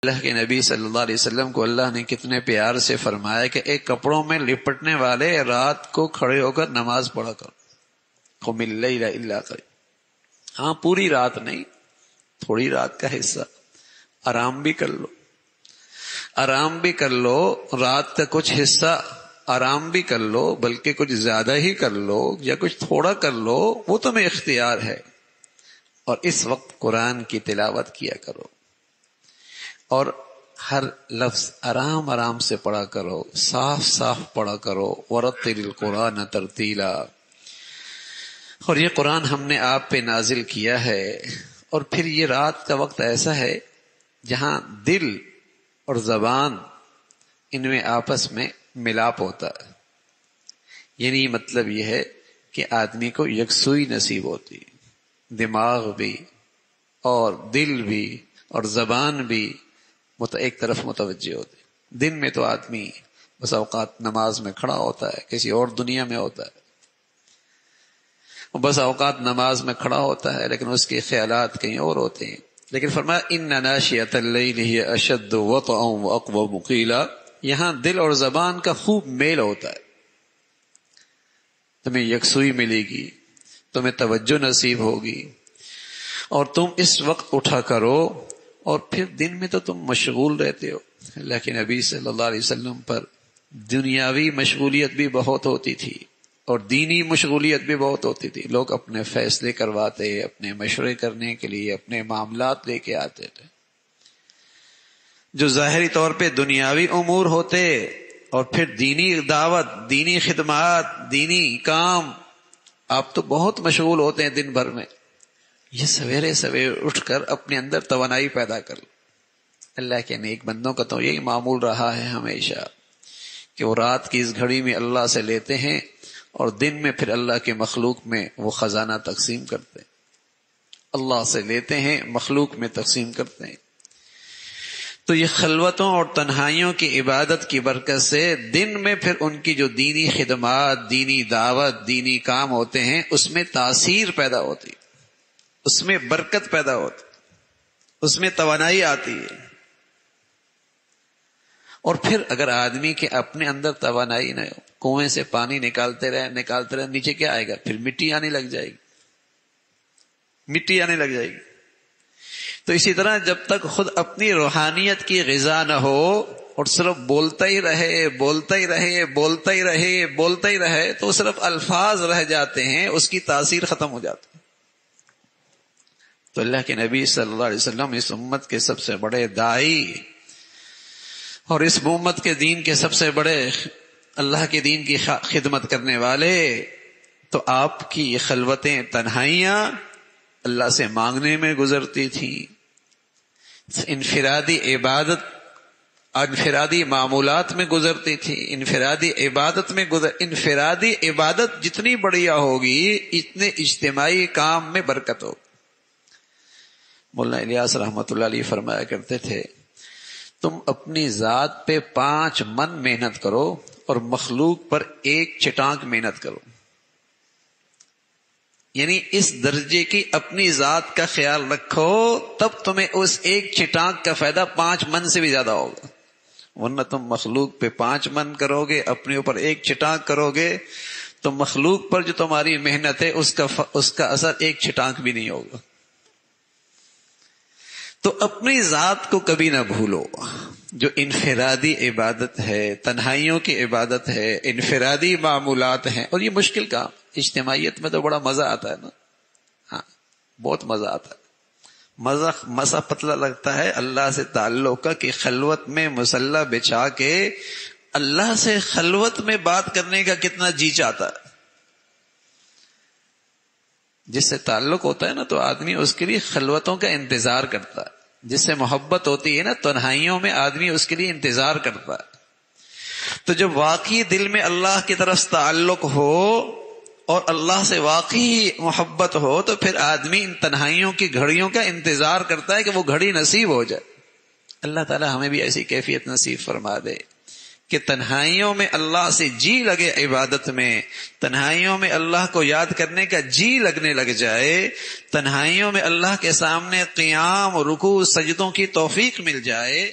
اللہ کے نبی صلی اللہ علیہ وسلم کو اللہ نے کتنے پیار سے فرمایا کہ ایک کپڑوں میں لپٹنے والے رات کو کھڑے ہو کر نماز پڑھا کرو. قم اللیل الا قلیلا. ہاں پوری رات نہیں، تھوڑی رات کا حصہ آرام بھی کر لو، آرام بھی کر لو، رات کا کچھ حصہ آرام بھی کر لو، بلکہ کچھ زیادہ ہی کر لو یا کچھ تھوڑا کر لو، وہ تمہیں اختیار ہے. اور اس وقت قرآن کی تلاوت کیا کرو اور ہر لفظ آرام آرام سے پڑھا کرو، صاف صاف پڑھا کرو. ورتل القرآن ترتیلا. اور یہ قرآن ہم نے آپ پہ نازل کیا ہے. اور پھر یہ رات کا وقت ایسا ہے جہاں دل اور زبان ان میں آپس میں ملاپ ہوتا ہے. یعنی مطلب یہ ہے کہ آدمی کو یکسوئی نصیب ہوتی، دماغ بھی اور دل بھی اور زبان بھی ایک طرف متوجہ ہوتی. دن میں تو آدمی بس اوقات نماز میں کھڑا ہوتا ہے، کسی اور دنیا میں ہوتا ہے، بس اوقات نماز میں کھڑا ہوتا ہے لیکن اس کے خیالات کہیں اور ہوتے ہیں. لیکن فرمایا ان ناشئۃ اللیل ہی اشد وطئا واقوم قیلا. یہاں دل اور زبان کا خوب میل ہوتا ہے. تمہیں یکسوئی ملے گی، تمہیں توجہ نصیب ہوگی، اور تم اس وقت اٹھا کرو. اور پھر دن میں تو تم مشغول رہتے ہو. اللہ کے نبی صلی اللہ علیہ وسلم پر دنیاوی مشغولیت بھی بہت ہوتی تھی اور دینی مشغولیت بھی بہت ہوتی تھی. لوگ اپنے فیصلے کرواتے، اپنے مشورے کرنے کے لیے اپنے معاملات لے کے آتے تھے. جو ظاہری طور پہ دنیاوی امور ہوتے اور پھر دینی دعوت، دینی خدمات، دینی کام، آپ تو بہت مشغول ہوتے ہیں دن بھر میں. یہ سویرے سویرے اٹھ کر اپنے اندر توانائی پیدا کر لو. اللہ کے نیک بندوں کا تو یہی معمول رہا ہے ہمیشہ کہ وہ رات کی اس گھڑی میں اللہ سے لیتے ہیں اور دن میں پھر اللہ کے مخلوق میں وہ خزانہ تقسیم کرتے ہیں. اللہ سے لیتے ہیں، مخلوق میں تقسیم کرتے ہیں. تو یہ خلوتوں اور تنہائیوں کی عبادت کی برکت سے دن میں پھر ان کی جو دینی خدمات، دینی دعوت، دینی کام ہوتے ہیں اس میں تاثیر پیدا ہوتی، اس میں برکت پیدا ہوتی، اس میں توانائی آتی ہے. اور پھر اگر آدمی کے اپنے اندر توانائی نہ ہو، کنویں سے پانی نکالتے رہے نیچے کیا آئے گا؟ پھر مٹی آنے لگ جائے گی، مٹی آنے لگ جائے گی. تو اسی طرح جب تک خود اپنی روحانیت کی غذا نہ ہو اور صرف بولتا ہی رہے بولتا ہی رہے بولتا ہی رہے بولتا ہی رہے تو صرف الفاظ رہ جاتے ہیں، اس کی تاثیر ختم ہو جاتی. تو اللہ کے نبی صلی اللہ علیہ وسلم اس امت کے سب سے بڑے داعی اور اس امت کے دین کے سب سے بڑے اللہ کے دین کی خدمت کرنے والے. تو آپ کی یہ خلوتیں، تنہائیاں اللہ سے مانگنے میں گزرتی تھیں. انفرادی عبادت، انفرادی معمولات میں گزرتی تھی. انفرادی عبادت جتنی بڑھیا ہوگی اتنے اجتماعی کام میں برکت ہوگی. مولانا الیاس رحمۃ اللہ علیہ فرمایا کرتے تھے تم اپنی ذات پہ 5 من محنت کرو اور مخلوق پر 1 چٹانک محنت کرو. یعنی اس درجے کی اپنی ذات کا خیال رکھو تب تمہیں اس 1 چٹانک کا فائدہ 5 من سے بھی زیادہ ہوگا. ورنہ تم مخلوق پہ 5 من کرو گے، اپنے اوپر 1 چٹانک کرو گے تو مخلوق پر جو تمہاری محنت ہے اس کا اثر 1 چٹانک بھی نہیں ہوگا. تو اپنی ذات کو کبھی نہ بھولو. جو انفرادی عبادت ہے، تنہائیوں کی عبادت ہے، انفرادی معمولات ہیں. اور یہ مشکل کام، اجتماعیت میں تو بڑا مزہ آتا ہے نا. ہاں بہت مزہ آتا ہے، مزہ پتلا لگتا ہے اللہ سے تعلق کا کہ خلوت میں مصلی بچھا کے اللہ سے خلوت میں بات کرنے کا کتنا جی چاہتا ہے. جس سے تعلق ہوتا ہے نا تو آدمی اس کے لیے خلوتوں کا انتظار کرتا ہے. جس سے محبت ہوتی ہے نا تنہائیوں میں آدمی اس کے لیے انتظار کرتا ہے. تو جب واقعی دل میں اللہ کی طرف تعلق ہو اور اللہ سے واقعی محبت ہو تو پھر آدمی ان تنہائیوں کی گھڑیوں کا انتظار کرتا ہے کہ وہ گھڑی نصیب ہو جائے. اللہ تعالی ہمیں بھی ایسی کیفیت نصیب فرما دے کہ تنہائیوں میں اللہ سے جی لگے عبادت میں، تنہائیوں میں اللہ کو یاد کرنے کا جی لگنے لگ جائے، تنہائیوں میں اللہ کے سامنے قیام رکوع سجدوں کی توفیق مل جائے،